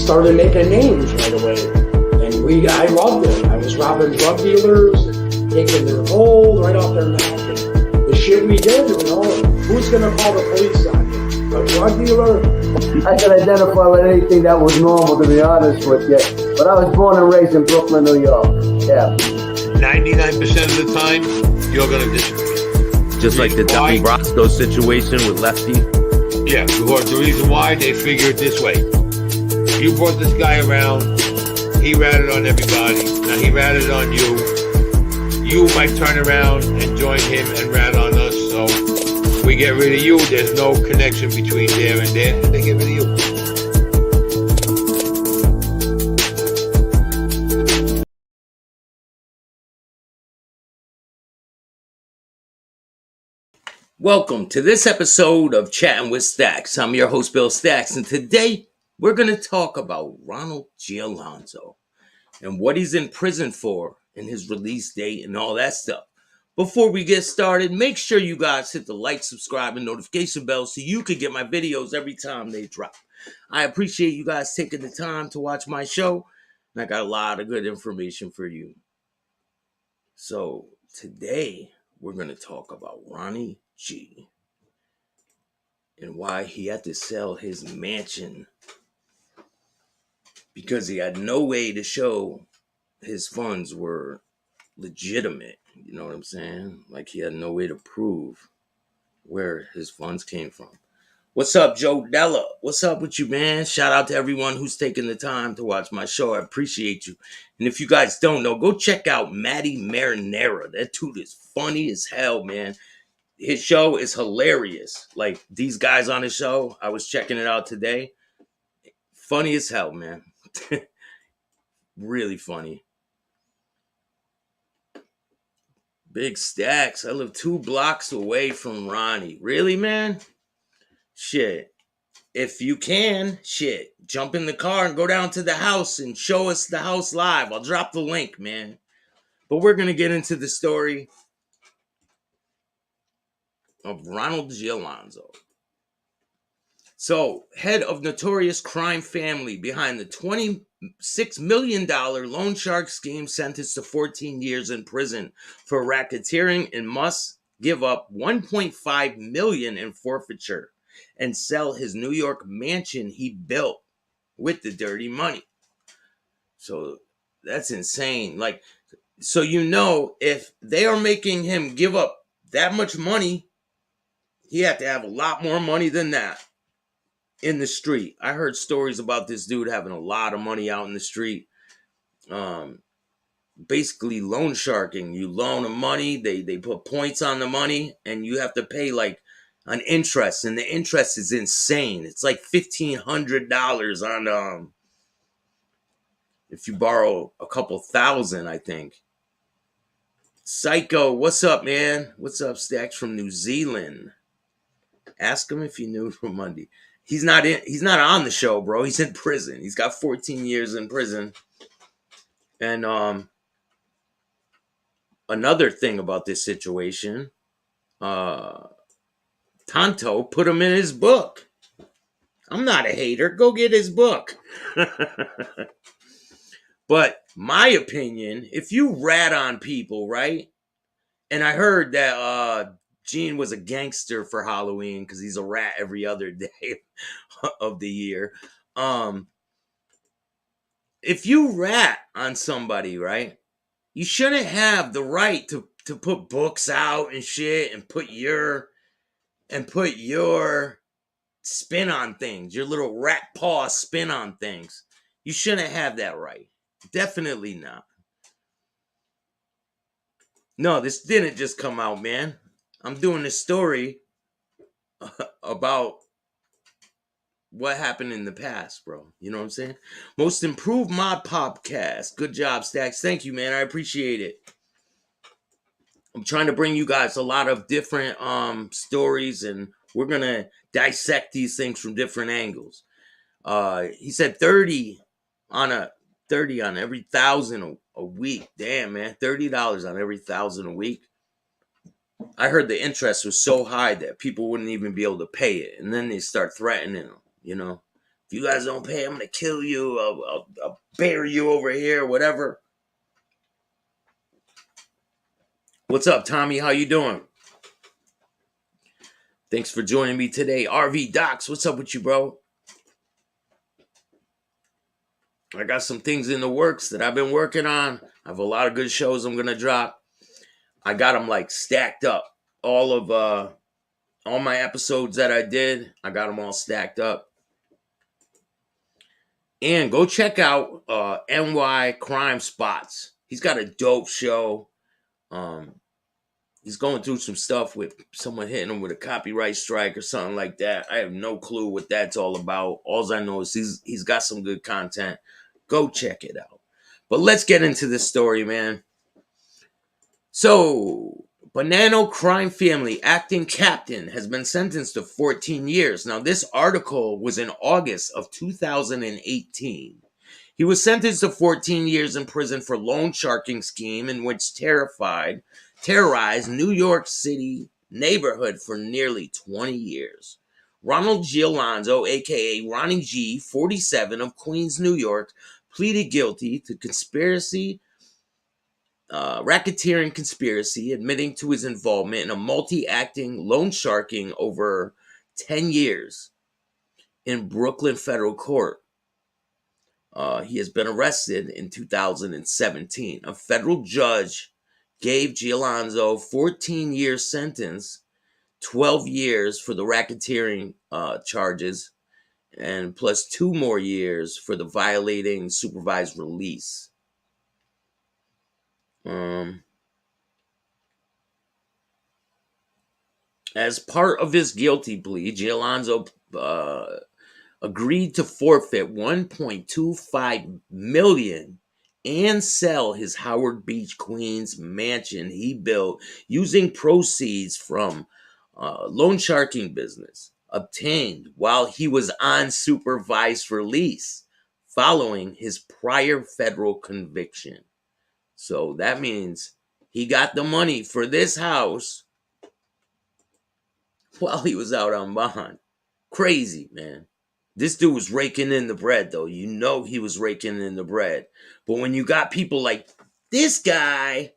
started making names right away. And I loved it. I was robbing drug dealers and taking their gold right off their neck. And the shit we did, who's going to call the police on you? A drug dealer? I can identify with anything that was normal, to be honest with you. But I was born and raised in Brooklyn, New York. Yeah. 99% of the time, you're going to disagree. Just like the Donnie Brasco situation with Lefty. Yeah, because the reason why, they figure it this way. You brought this guy around, he ratted on everybody, now he ratted on you. You might turn around and join him and rat on us, so we get rid of you, there's no connection between there and there, and they get rid of you. Welcome to this episode of Chattin with Staxx. I'm your host, Bill Staxx, and today we're going to talk about Ronald G. Alonzo and what he's in prison for and his release date and all that stuff. Before we get started, make sure you guys hit the like, subscribe, and notification bell so you can get my videos every time they drop. I appreciate you guys taking the time to watch my show, and I got a lot of good information for you. So today we're going to talk about Ronnie G and why he had to sell his mansion because he had no way to show his funds were legitimate. You know what I'm saying? Like he had no way to prove where his funds came from. What's up, Joe Della? What's up with you, man? Shout out to everyone who's taking the time to watch my show. I appreciate you. And if you guys don't know, go check out Matty Marinara. That dude is funny as hell, man. His show is hilarious. Like, these guys on his show, I was checking it out today. Funny as hell, man. Really funny. Big Staxx. I live 2 blocks away from Ronnie. Really, man? Shit. If you can, shit, jump in the car and go down to the house and show us the house live. I'll drop the link, man. But we're going to get into the story of Ronald G. Alonzo. So, head of notorious crime family behind the $26 million loan shark scheme, sentenced to 14 years in prison for racketeering, and must give up $1.5 million in forfeiture and sell his New York mansion he built with the dirty money. So that's insane. Like, so if they are making him give up that much money, he had to have a lot more money than that in the street. I heard stories about this dude having a lot of money out in the street. Basically loan sharking. You loan them money, they put points on the money, and you have to pay like an interest, and the interest is insane. It's like $1,500 on if you borrow a couple thousand, I think. Psycho, what's up, man? What's up, Staxx from New Zealand? Ask him if he knew from Monday. He's not on the show, bro. He's in prison. He's got 14 years in prison. And another thing about this situation, Tonto put him in his book. I'm not a hater. Go get his book. But my opinion, if you rat on people, right? And I heard that Gene was a gangster for Halloween because he's a rat every other day of the year. If you rat on somebody, right, you shouldn't have the right to put books out and shit and put your spin on things, your little rat paw spin on things. You shouldn't have that right. Definitely not. No, this didn't just come out, man. I'm doing this story about what happened in the past, bro. You know what I'm saying? Most improved mod podcast. Good job, Staxx. Thank you, man. I appreciate it. I'm trying to bring you guys a lot of different stories, and we're going to dissect these things from different angles. He said 30 on every 1,000 a week. Damn, man. $30 on every 1,000 a week. I heard the interest was so high that people wouldn't even be able to pay it. And then they start threatening them, If you guys don't pay, I'm gonna kill you. I'll bury you over here, whatever. What's up, Tommy? How you doing? Thanks for joining me today. RV Docs, what's up with you, bro? I got some things in the works that I've been working on. I have a lot of good shows I'm gonna drop. I got them like stacked up. All my episodes that I did, I got them all stacked up. And go check out NY Crime Spots. He's got a dope show. He's going through some stuff with someone hitting him with a copyright strike or something like that. I have no clue what that's all about. All I know is he's got some good content. Go check it out. But let's get into this story, man. So, Bonanno crime family acting captain has been sentenced to 14 years. Now, this article was in August of 2018. He was sentenced to 14 years in prison for loan sharking scheme in which terrorized New York City neighborhood for nearly 20 years. Ronald Gialonzo, aka Ronnie G, 47 of Queens, New York, pleaded guilty to racketeering conspiracy, admitting to his involvement in a multi-acting loan sharking over 10 years in Brooklyn federal court. He has been arrested in 2017. A federal judge gave Gialonzo 14-year sentence, 12 years for the racketeering charges, and plus 2 more years for the violating supervised release. As part of his guilty plea, Gialonzo agreed to forfeit $1.25 million and sell his Howard Beach, Queens mansion he built using proceeds from loan sharking business obtained while he was on supervised release following his prior federal conviction. So that means he got the money for this house while he was out on bond. Crazy, man. This dude was raking in the bread, though. You know he was raking in the bread. But when you got people like this guy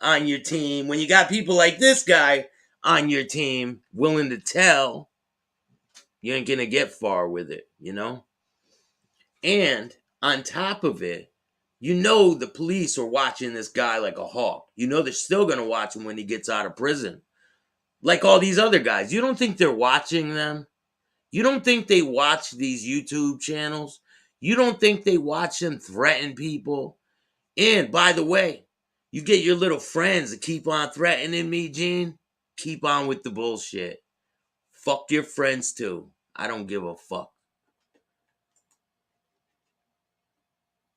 on your team, when you got people like this guy on your team willing to tell, you ain't going to get far with it, you know? And on top of it, you know the police are watching this guy like a hawk. You know they're still going to watch him when he gets out of prison. Like all these other guys. You don't think they're watching them? You don't think they watch these YouTube channels? You don't think they watch them threaten people? And by the way, you get your little friends to keep on threatening me, Gene. Keep on with the bullshit. Fuck your friends too. I don't give a fuck.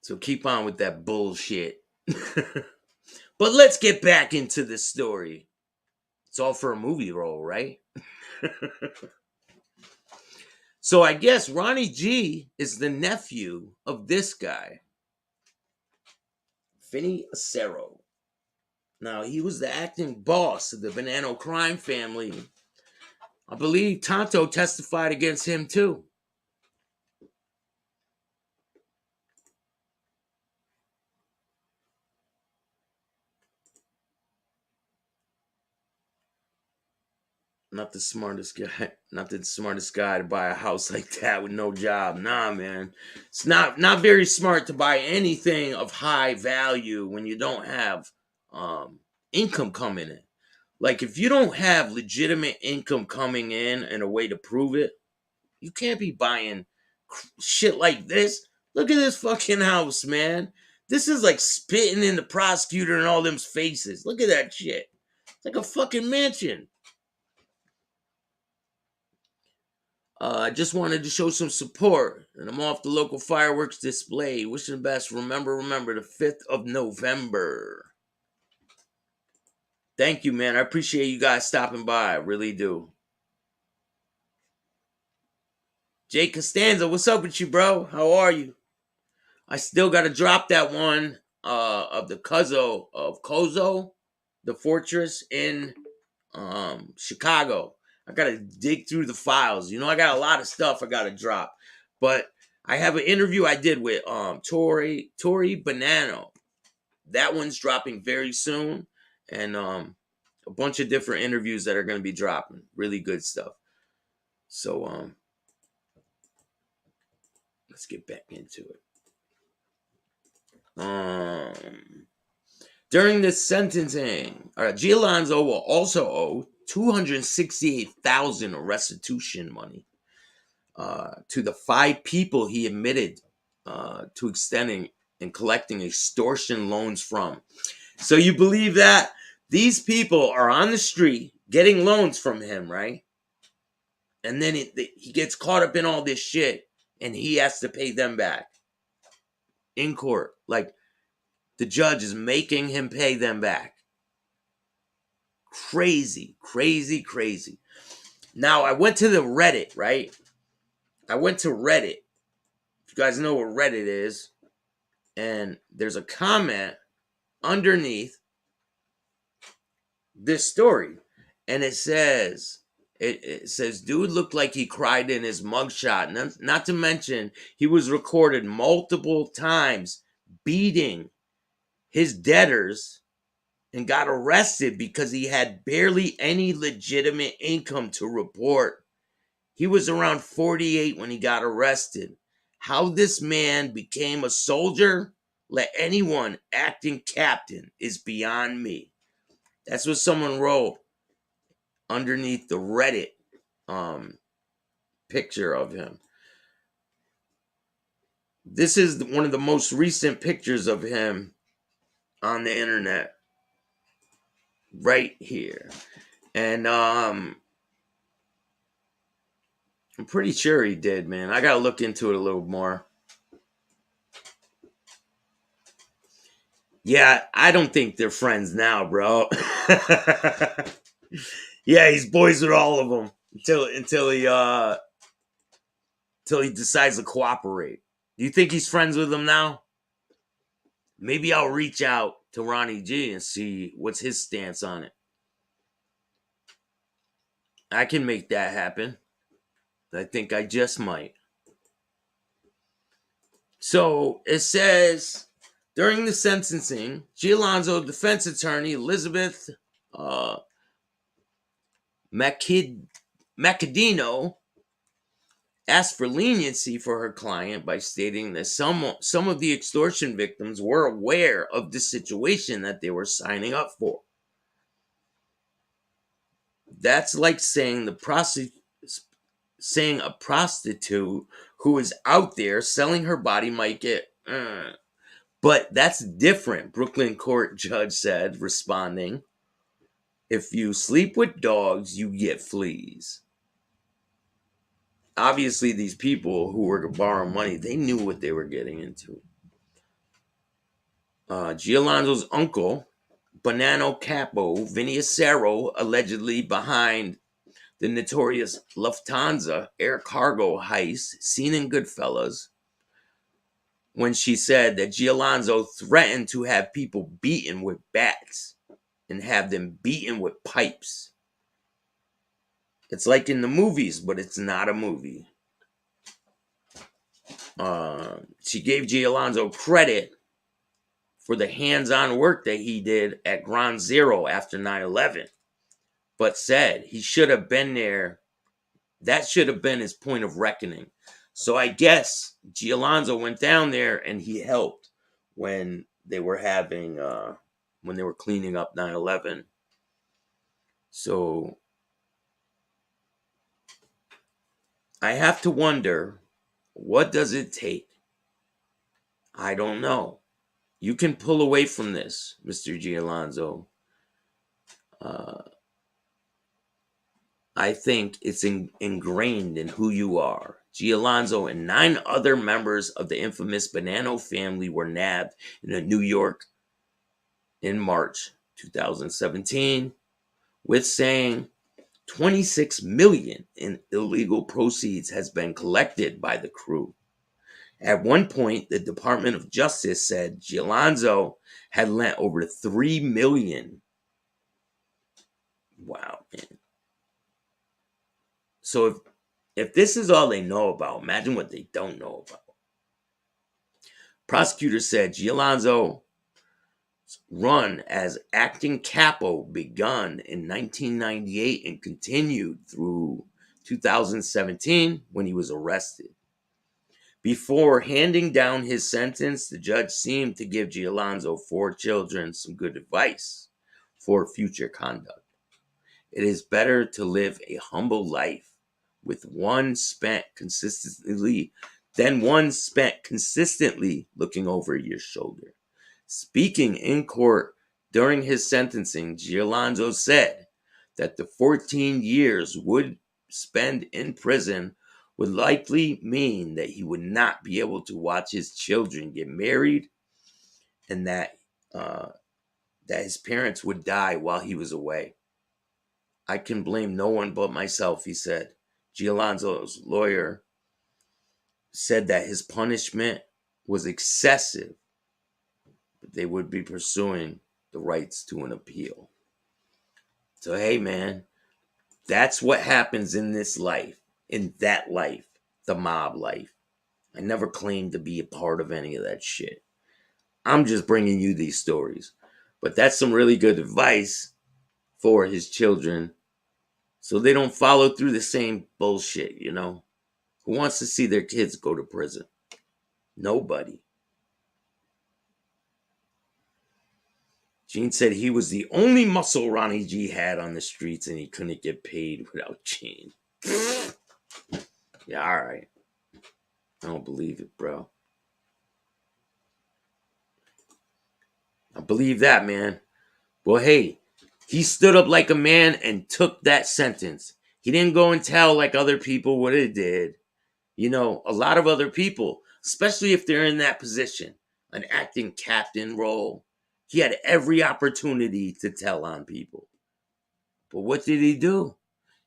So keep on with that bullshit. But let's get back into this story. It's all for a movie role, right? So I guess Ronnie G is the nephew of this guy, Vinny Acero. Now, he was the acting boss of the Bonanno crime family. I believe Tonto testified against him too. Not the smartest guy to buy a house like that with no job. Nah, man. It's not very smart to buy anything of high value when you don't have income coming in. Like, if you don't have legitimate income coming in and a way to prove it, you can't be buying shit like this. Look at this fucking house, man. This is like spitting in the prosecutor and all them's faces. Look at that shit. It's like a fucking mansion. I just wanted to show some support, and I'm off the local fireworks display. Wishing the best. Remember, the 5th of November. Thank you, man. I appreciate you guys stopping by. I really do. Jay Costanza, what's up with you, bro? How are you? I still got to drop that one of the Kozo, the fortress in Chicago. I got to dig through the files. You know, I got a lot of stuff I got to drop. But I have an interview I did with Tori Bonanno. That one's dropping very soon, and a bunch of different interviews that are going to be dropping. Really good stuff. So let's get back into it. During this sentencing, G. Alonzo will also owe $268,000 restitution money to the 5 people he admitted to extending and collecting extortion loans from. So you believe that these people are on the street getting loans from him, right? And then he gets caught up in all this shit, and he has to pay them back in court. Like, the judge is making him pay them back. Crazy, crazy, crazy. Now, I went to the Reddit, right? I went to Reddit. If you guys know what Reddit is. And there's a comment underneath this story. And it says, dude looked like he cried in his mugshot. Not to mention, he was recorded multiple times beating his debtors and got arrested because he had barely any legitimate income to report. He was around 48 when he got arrested. How this man became a soldier, let anyone acting captain, is beyond me. That's what someone wrote underneath the Reddit picture of him. This is one of the most recent pictures of him on the internet. Right here. And I'm pretty sure he did, man. I gotta look into it a little more. Yeah, I don't think they're friends now, bro. Yeah, he's boys with all of them until he decides to cooperate. Do you think he's friends with them now? Maybe I'll reach out to Ronnie G and see what's his stance on it. I can make that happen. I think I just might. So it says, during the sentencing, G. Alonzo defense attorney Elizabeth Macadino asked for leniency for her client by stating that some of the extortion victims were aware of the situation that they were signing up for. That's like saying a prostitute who is out there selling her body might get... But that's different, Brooklyn court judge said, responding. If you sleep with dogs, you get fleas. Obviously, these people who were borrowing money, they knew what they were getting into. G. Alonzo's uncle, Bonanno capo Vinny Acero, allegedly behind the notorious Lufthansa air cargo heist seen in Goodfellas, when she said that G. Alonzo threatened to have people beaten with bats and have them beaten with pipes. It's like in the movies, but it's not a movie. She gave G. Alonzo credit for the hands-on work that he did at Ground Zero after 9/11, but said he should have been there. That should have been his point of reckoning. So I guess G. Alonzo went down there and he helped when they were cleaning up 9/11. So I have to wonder, what does it take? I don't know. You can pull away from this, Mr. G. Alonzo. I think it's ingrained in who you are. G. Alonzo and 9 other members of the infamous Bonanno family were nabbed in New York in March 2017 with saying $26 million in illegal proceeds has been collected by the crew. At one point, the Department of Justice said G. Alonzo had lent over $3 million. Wow, man. So If this is all they know about, imagine what they don't know about. Prosecutor said Gialonzo's run as acting capo begun in 1998 and continued through 2017 when he was arrested. Before handing down his sentence, the judge seemed to give Gialonzo 4 children some good advice for future conduct. It is better to live a humble life with one spent consistently than one spent consistently looking over your shoulder. Speaking in court during his sentencing, Gialonzo said that the 14 years would spend in prison would likely mean that he would not be able to watch his children get married, and that his parents would die while he was away. I can blame no one but myself, he said. Gialonzo's lawyer said that his punishment was excessive, but they would be pursuing the rights to an appeal. So, hey, man, that's what happens in this life, in that life, the mob life. I never claimed to be a part of any of that shit. I'm just bringing you these stories. But that's some really good advice for his children so they don't follow through the same bullshit, you know? Who wants to see their kids go to prison? Nobody. Gene said he was the only muscle Ronnie G had on the streets and he couldn't get paid without Gene. Yeah, all right. I don't believe it, bro. I believe that, man. Well, hey, he stood up like a man and took that sentence. He didn't go and tell like other people what he did. You know, a lot of other people, especially if they're in that position, an acting captain role, he had every opportunity to tell on people. But what did he do?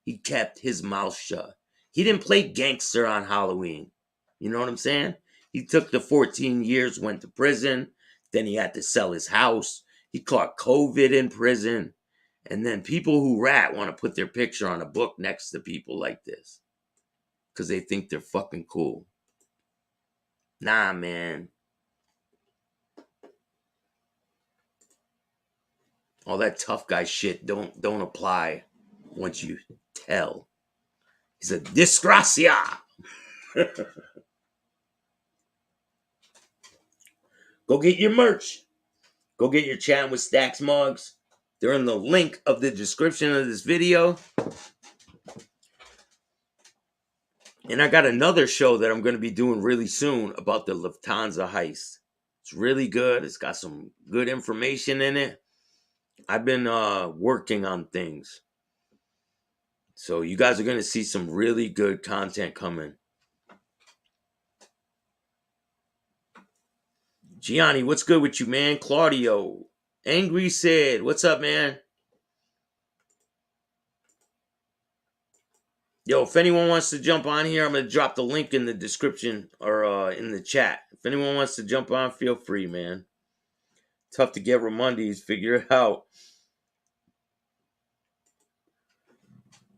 He kept his mouth shut. He didn't play gangster on Halloween. You know what I'm saying? He took the 14 years, went to prison. Then he had to sell his house. He caught COVID in prison. And then people who rat want to put their picture on a book next to people like this because they think they're fucking cool. Nah, man. All that tough guy shit don't apply once you tell. He's a disgracia. Go get your merch. Go get your Chattin with Staxx mugs. They're in the link of the description of this video. And I got another show that I'm going to be doing really soon about the Lufthansa heist. It's really good. It's got some good information in it. I've been working on things. So you guys are going to see some really good content coming. Gianni, what's good with you, man? Claudio. Angry Sid, what's up, man? Yo, if anyone wants to jump on here, I'm going to drop the link in the description or in the chat. If anyone wants to jump on, feel free, man. Tough to get Ramundis, figure it out.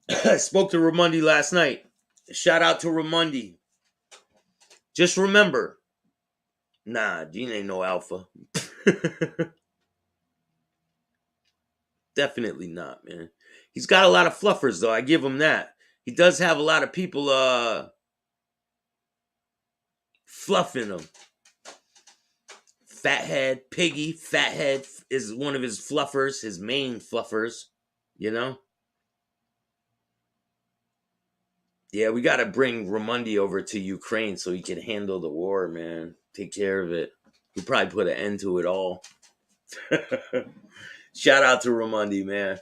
I spoke to Ramundi last night. Shout out to Ramundi. Just remember, nah, Gene ain't no alpha. Definitely not, man. He's got a lot of fluffers, though. I give him that. He does have a lot of people fluffing him. Fathead, Piggy, Fathead is one of his fluffers, his main fluffers, you know? Yeah, we got to bring Ramundi over to Ukraine so he can handle the war, man. Take care of it. He'll probably put an end to it all. Shout out to Ramundi, man.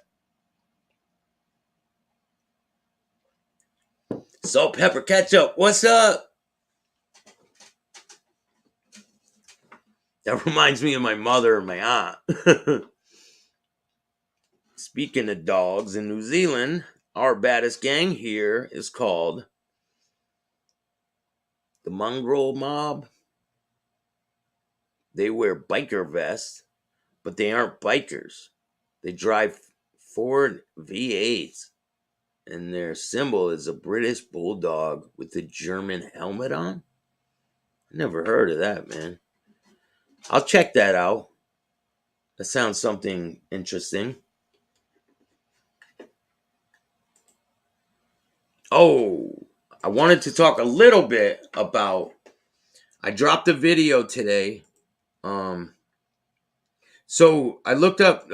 Salt, pepper, ketchup. What's up? That reminds me of my mother and my aunt. Speaking of dogs in New Zealand, our baddest gang here is called the Mongrel Mob. They wear biker vests, but they aren't bikers. They drive Ford V8s. and their symbol is a British bulldog with a German helmet on. I never heard of that, man. I'll check that out. That sounds something interesting. Oh, I wanted to talk a little bit about. I dropped a video today. So I looked up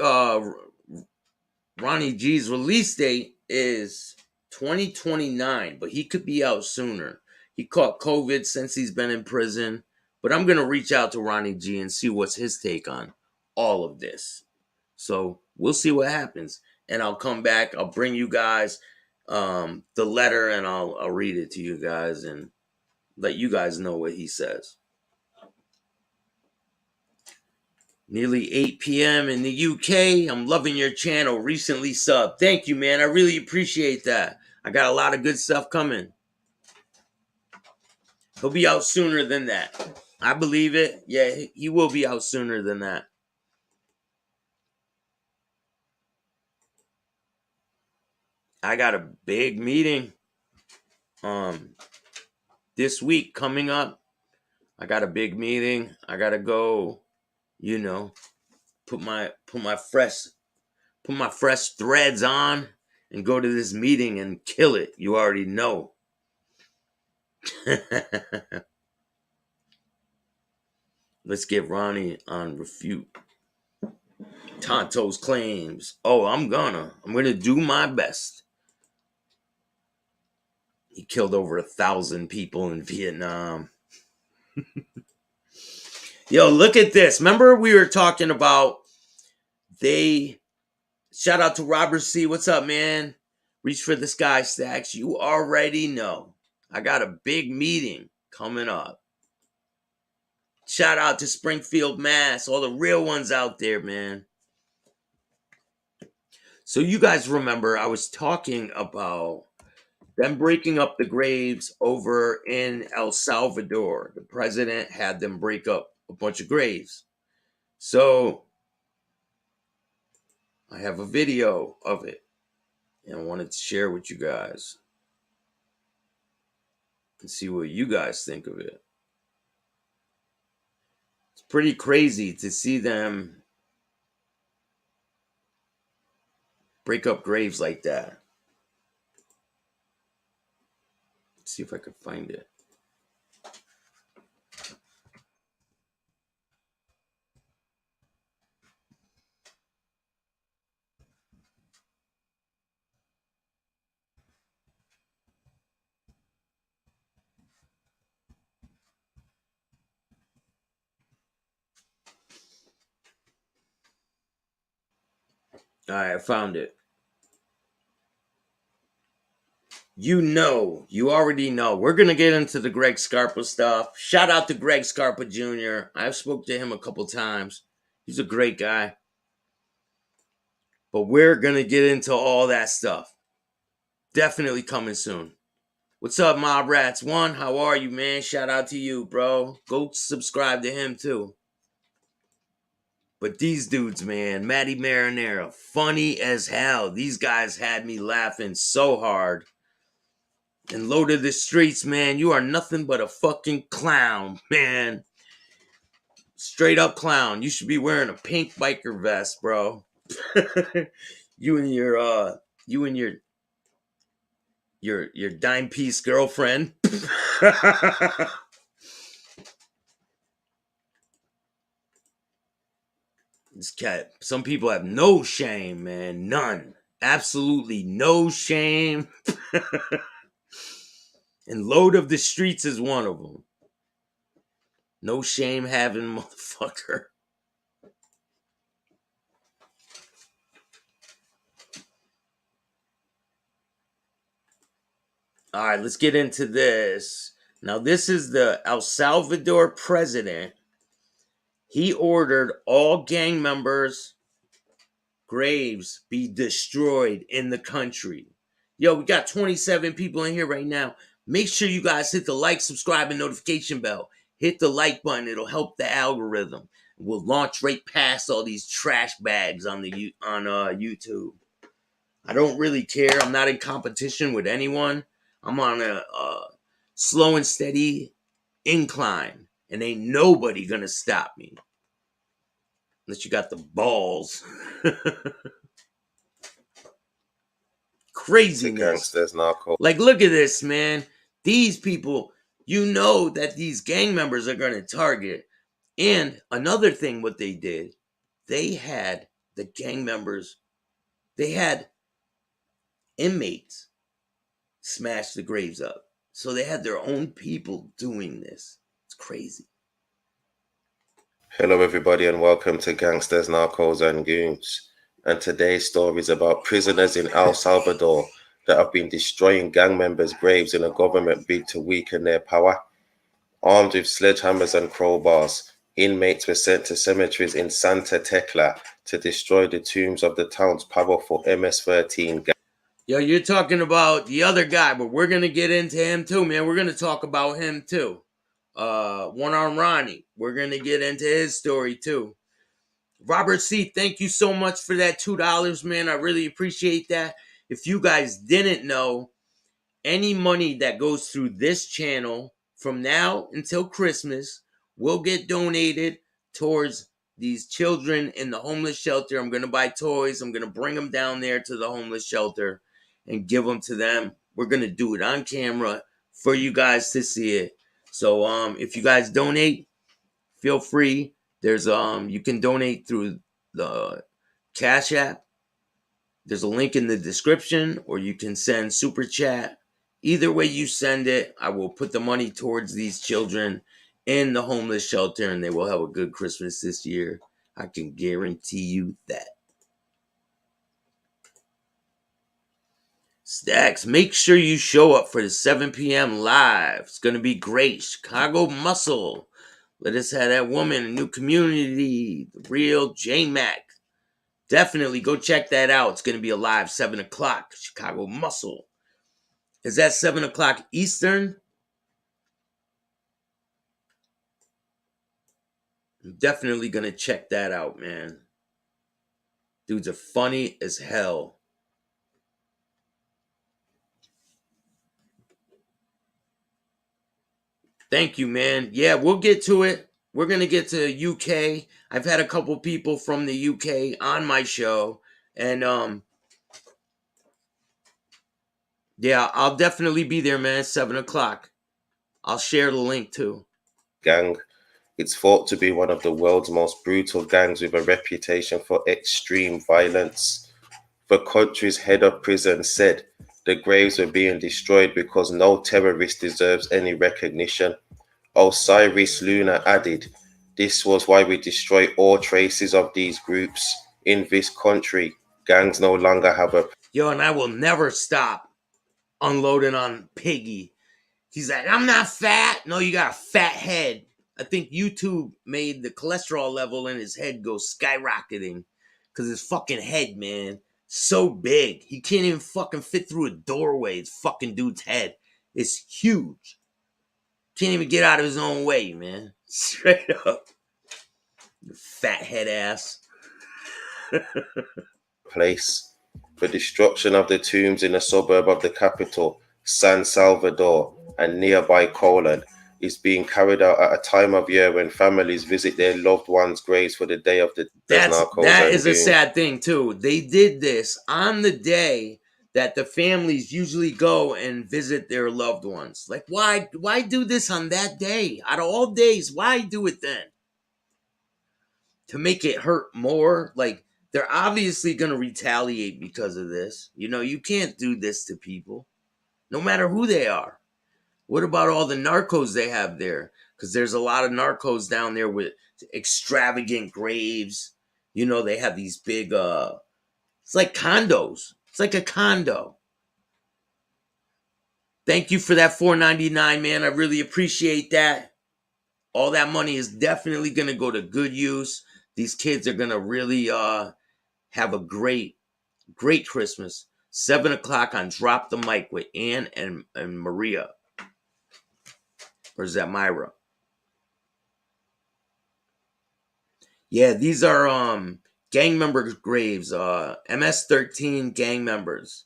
Ronnie G's release date is 2029, but he could be out sooner. He caught COVID since he's been in prison, but I'm gonna reach out to Ronnie G and see what's his take on all of this. So we'll see what happens, and I'll come back. I'll bring you guys the letter, and I'll read it to you guys and let you guys know what he says. Nearly 8 p.m. in the UK. I'm loving your channel. Recently subbed. Thank you, man. I really appreciate that. I got a lot of good stuff coming. He'll be out sooner than that. I believe it. Yeah, he will be out sooner than that. I got a big meeting this week coming up. I got a big meeting. I gotta go, put my fresh threads on and go to this meeting and kill it. You already know. Let's get Ronnie on refute Tonto's claims. Oh, I'm gonna do my best. He killed over 1,000 people in Vietnam. Yo, look at this. Remember we were talking about shout out to Robert C. What's up, man? Reach for the sky, Staxx. You already know. I got a big meeting coming up. Shout out to Springfield, Mass. All the real ones out there, man. So you guys remember I was talking about them breaking up the graves over in El Salvador. The president had them break up a bunch of graves. So I have a video of it, and I wanted to share with you guys and see what you guys think of it. It's pretty crazy to see them break up graves like that. Let's see if I can find it. All right, I found it. You already know. We're going to get into the Greg Scarpa stuff. Shout out to Greg Scarpa Jr. I've spoke to him a couple times. He's a great guy. But we're going to get into all that stuff. Definitely coming soon. What's up, Mob Rats 1? How are you, man? Shout out to you, bro. Go subscribe to him, too. But these dudes, man, Matty Marinara, funny as hell. These guys had me laughing so hard. And Low to the Streets, man, you are nothing but a fucking clown, man. Straight up clown. You should be wearing a pink biker vest, bro. You and your dime piece girlfriend. This cat, some people have no shame, man. None. Absolutely no shame. And Load of the Streets is one of them. No shame having motherfucker. All right, let's get into this. Now, this is the El Salvador president. He ordered all gang members' graves be destroyed in the country. Yo, we got 27 people in here right now. Make sure you guys hit the like, subscribe, and notification bell. Hit the like button. It'll help the algorithm. We'll launch right past all these trash bags on YouTube. I don't really care. I'm not in competition with anyone. I'm on a slow and steady incline, and ain't nobody gonna stop me unless you got the balls. to Craziness. gangsters, narco. Like, look at this, man. These people, you know that these gang members are gonna target. And another thing, what they did, they had the gang members, they had inmates smash the graves up. So they had their own people doing this. It's crazy. Hello, everybody, and welcome to Gangsters, Narcos, and Goons. And today's story is about prisoners in El Salvador that have been destroying gang members' graves in a government bid to weaken their power. Armed with sledgehammers and crowbars, inmates were sent to cemeteries in Santa Tecla to destroy the tombs of the town's powerful MS-13 gang. Yo, you're talking about the other guy, but we're gonna get into him too, man. We're gonna talk about him too. One arm Ronnie. We're gonna get into his story too. Robert C., thank you so much for that $2, man. I really appreciate that. If you guys didn't know, any money that goes through this channel from now until Christmas will get donated towards these children in the homeless shelter. I'm going to buy toys. I'm going to bring them down there to the homeless shelter and give them to them. We're going to do it on camera for you guys to see it. So if you guys donate, feel free. There's you can donate through the Cash App. There's a link in the description, or you can send super chat. Either way you send it, I will put the money towards these children in the homeless shelter, and they will have a good Christmas this year. I can guarantee you that. Staxx, make sure you show up for the 7 p.m. live. It's going to be great. Chicago Muscle. Let us have that woman, a new community, the real J-Mac. Definitely go check that out. It's going to be a live 7 o'clock. Chicago Muscle. Is that 7 o'clock Eastern? I'm definitely going to check that out, man. Dudes are funny as hell. Thank you, man. Yeah, we'll get to it. We're going to get to UK. I've had a couple people from the UK on my show. And, yeah, I'll definitely be there, man. 7 o'clock. I'll share the link, too. Gang. It's thought to be one of the world's most brutal gangs with a reputation for extreme violence. The country's head of prison said the graves were being destroyed because no terrorist deserves any recognition. Osiris Luna added, "This was why we destroy all traces of these groups. In this country, gangs no longer have a..." Yo, and I will never stop unloading on Piggy. He's like, I'm not fat. No, you got a fat head. I think YouTube made the cholesterol level in his head go skyrocketing because his fucking head, man, so big. He can't even fucking fit through a doorway. His fucking dude's head is huge. Can't even get out of his own way, man. Straight up. You fat head ass. place. The destruction of the tombs in a suburb of the capital, San Salvador, and nearby Colon is being carried out at a time of year when families visit their loved ones' graves for the day of the That is a sad thing too. They did this on the day that the families usually go and visit their loved ones. Like, why do this on that day? Out of all days, why do it then? To make it hurt more? Like, they're obviously going to retaliate because of this. You know, you can't do this to people, no matter who they are. What about all the narcos they have there? Because there's a lot of narcos down there with extravagant graves. You know, they have these big, it's like condos. It's like a condo. Thank you for that $4.99, man. I really appreciate that. All that money is definitely going to go to good use. These kids are going to really have a great Christmas. 7 o'clock on Drop the Mic with Ann and Maria. Or is that Myra? Yeah, these are gang member graves, MS-13 gang members.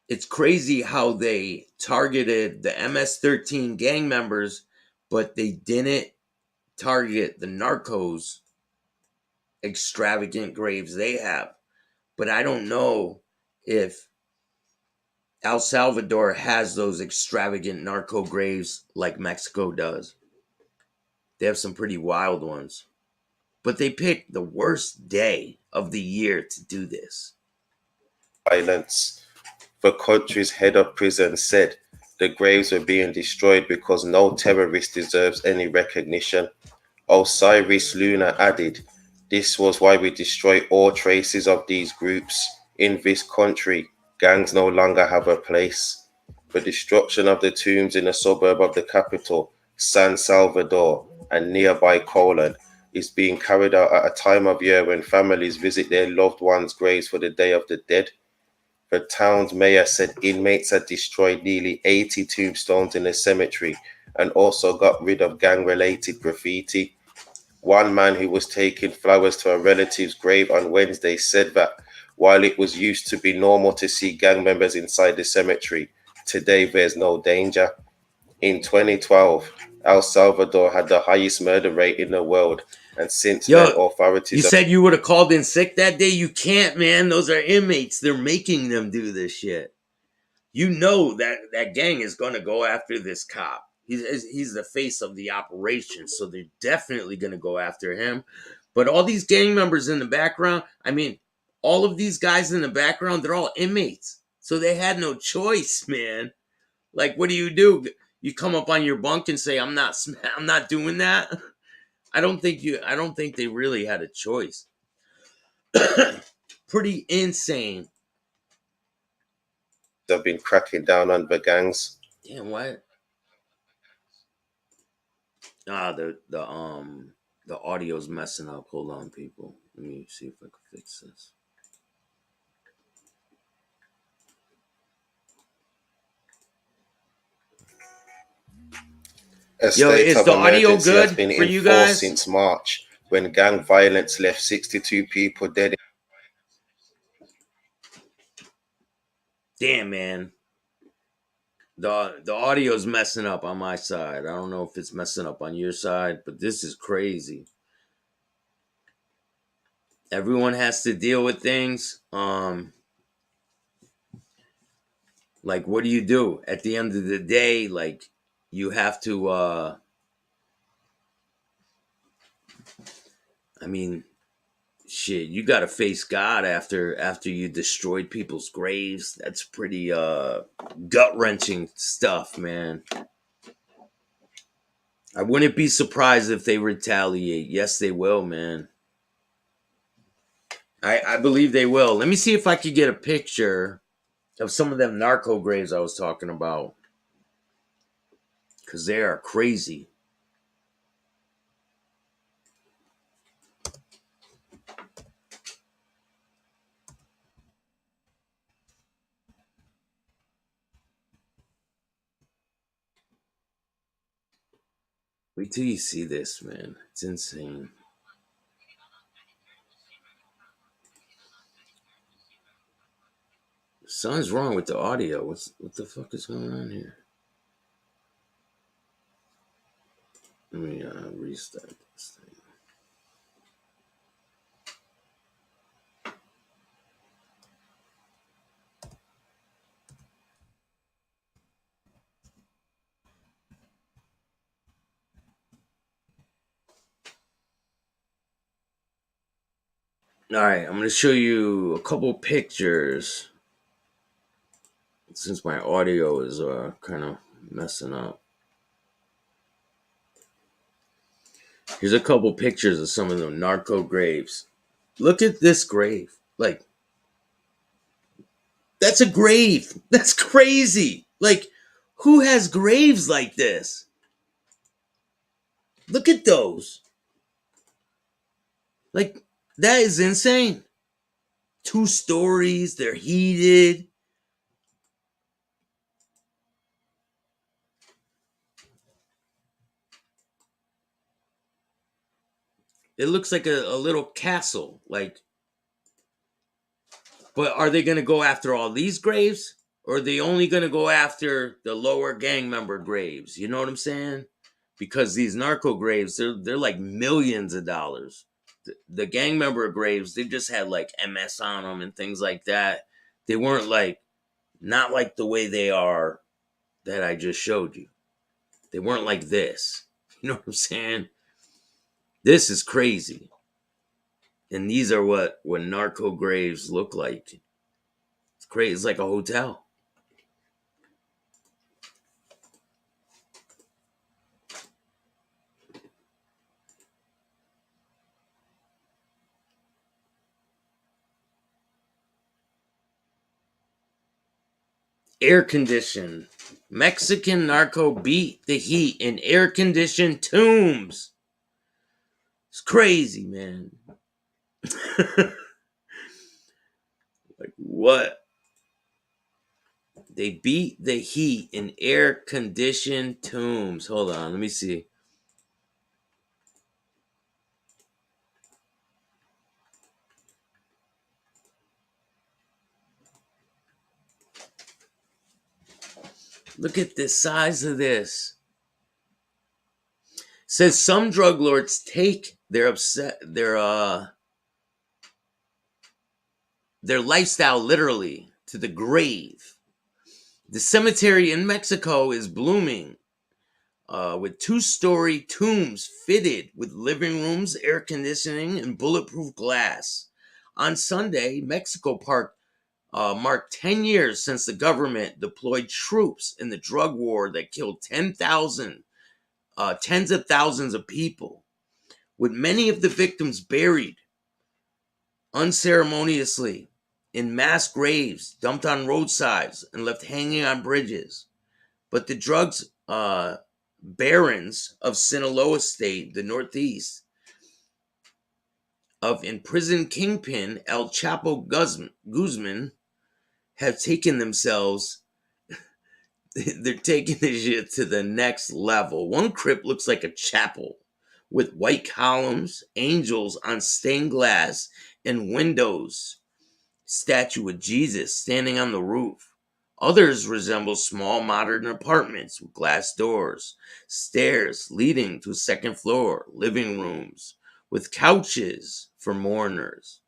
It's crazy how they targeted the MS-13 gang members, but they didn't target the narcos extravagant graves they have. But I don't know if El Salvador has those extravagant narco graves like Mexico does. They have some pretty wild ones. But they picked the worst day of the year to do this. Violence. The country's head of prison said the graves were being destroyed because no terrorist deserves any recognition. Osiris Luna added, "This was why we destroy all traces of these groups. In this country, gangs no longer have a place." The destruction of the tombs in a suburb of the capital, San Salvador, and nearby Colon, is being carried out at a time of year when families visit their loved ones' graves for the Day of the Dead. The town's mayor said inmates had destroyed nearly 80 tombstones in the cemetery and also got rid of gang-related graffiti. One man who was taking flowers to a relative's grave on Wednesday said that while it was used to be normal to see gang members inside the cemetery, today there's no danger. In 2012, El Salvador had the highest murder rate in the world, and since then authorities... You said you would have called in sick that day? You can't, man. Those are inmates. They're making them do this shit. You know that gang is going to go after this cop. He's the face of the operation, so they're definitely going to go after him. But all these gang members in the background, I mean, all of these guys in the background, they're all inmates. So they had no choice, man. Like, what do? You come up on your bunk and say, I'm not doing that. I don't think they really had a choice. Pretty insane. Have been cracking down on the gangs. Damn, what? The audio's messing up. Hold on, people. Let me see if I can fix this. A state of emergency has been enforced since since March, when gang violence left 62 people dead. Damn, man. The audio's messing up on my side. I don't know if it's messing up on your side, but this is crazy. Everyone has to deal with things. Like, what do you do at the end of the day? Like, you have to I mean, shit, you gotta face God after you destroyed people's graves. That's pretty gut-wrenching stuff, man. I wouldn't be surprised if they retaliate. Yes, they will, man. I believe they will. Let me see if I could get a picture of some of them narco graves I was talking about, because they are crazy. Wait till you see this, man. It's insane. Something's wrong with the audio. What the fuck is going on here? Let me restart this thing. All right, I'm going to show you a couple pictures since my audio is kind of messing up. Here's a couple pictures of some of the narco graves. Look at this grave. Like, that's a grave. That's crazy. Like, who has graves like this? Look at those. Like, that is insane. 2 stories. They're heated. It looks like a little castle. Like, but are they going to go after all these graves? Or are they only going to go after the lower gang member graves? You know what I'm saying? Because these narco graves, they're like millions of dollars. The gang member graves, they just had like MS on them and things like that. They weren't like, not like the way they are that I just showed you. They weren't like this. You know what I'm saying? This is crazy. And these are what narco graves look like. It's crazy. It's like a hotel. Air conditioned. Mexican narco beat the heat in air conditioned tombs. It's crazy, man. Like, what? They beat the heat in air conditioned tombs. Hold on, let me see. Look at the size of this. It says some drug lords take their lifestyle literally to the grave. The cemetery in Mexico is blooming with 2-story tombs fitted with living rooms, air conditioning, and bulletproof glass. On Sunday, Mexico Park marked 10 years since the government deployed troops in the drug war that killed tens of thousands of people, with many of the victims buried unceremoniously in mass graves dumped on roadsides and left hanging on bridges. But the drugs barons of Sinaloa State, the Northeast, of imprisoned kingpin El Chapo Guzman, have taken themselves, they're taking this shit to the next level. One crypt looks like a chapel with white columns, angels on stained glass, and windows. Statue of Jesus standing on the roof. Others resemble small modern apartments with glass doors, stairs leading to a second floor, living rooms with couches for mourners.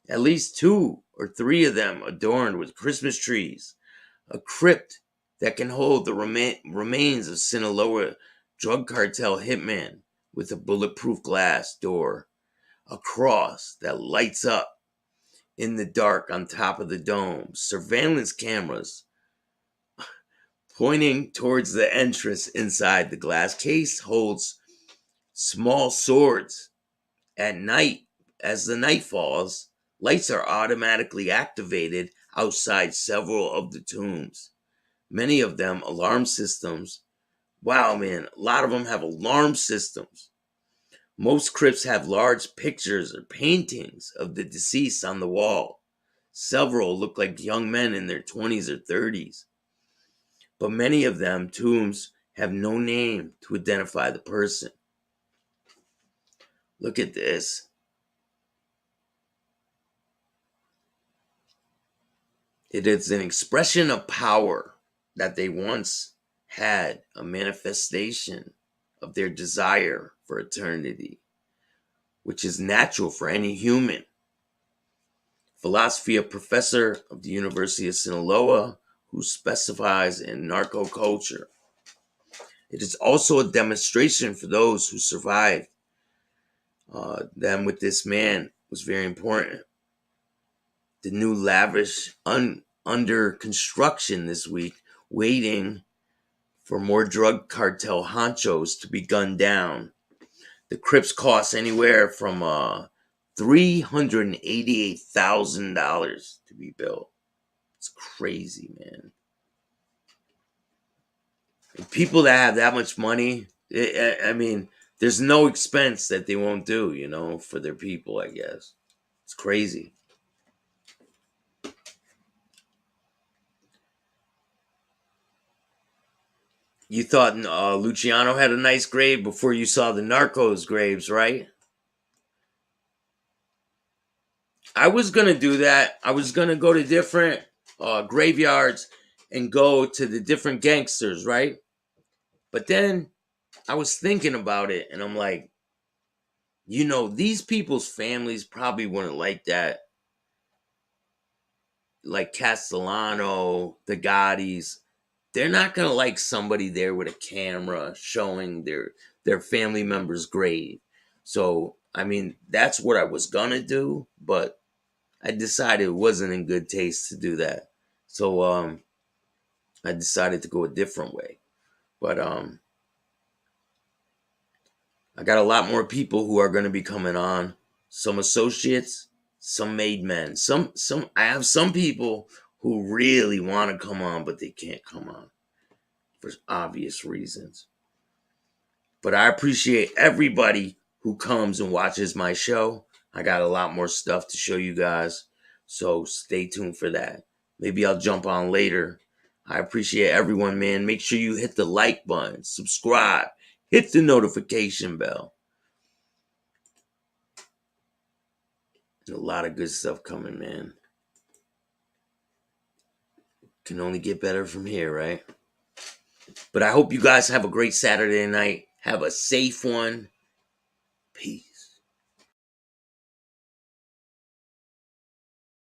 At least 2 or 3 of them adorned with Christmas trees. A crypt that can hold the remains of Sinaloa drug cartel hitman with a bulletproof glass door. A cross that lights up in the dark on top of the dome. Surveillance cameras pointing towards the entrance inside. The glass case holds small swords. At night, as the night falls, lights are automatically activated outside several of the tombs. Many of them alarm systems. Wow, man, a lot of them have alarm systems. Most crypts have large pictures or paintings of the deceased on the wall. Several look like young men in their 20s or 30s. But many of them, tombs, have no name to identify the person. Look at this. It is an expression of power that they once had, a manifestation of their desire for eternity, which is natural for any human. Philosophy professor of the University of Sinaloa who specializes in narco culture. It is also a demonstration for those who survived them with this man was very important. The new lavish under construction this week, waiting for more drug cartel honchos to be gunned down. The crypts cost anywhere from $388,000 to be built. It's crazy, man. And people that have that much money, I mean, there's no expense that they won't do, for their people, I guess. It's crazy. You thought Luciano had a nice grave before you saw the Narcos graves, right? I was gonna do that. I was gonna go to different graveyards and go to the different gangsters, right? But then I was thinking about it, and I'm like, these people's families probably wouldn't like that. Like Castellano, the Gottis, they're not gonna like somebody there with a camera showing their family member's grave. So I mean, that's what I was gonna do, but I decided it wasn't in good taste to do that. So I decided to go a different way. But I got a lot more people who are going to be coming on. Some associates, some made men. Some I have some people who really want to come on, but they can't come on for obvious reasons. But I appreciate everybody who comes and watches my show. I got a lot more stuff to show you guys, so stay tuned for that. Maybe I'll jump on later. I appreciate everyone, man. Make sure you hit the like button, subscribe, hit the notification bell. A lot of good stuff coming, man. Can only get better from here, right? But I hope you guys have a great Saturday night. Have a safe one. Peace.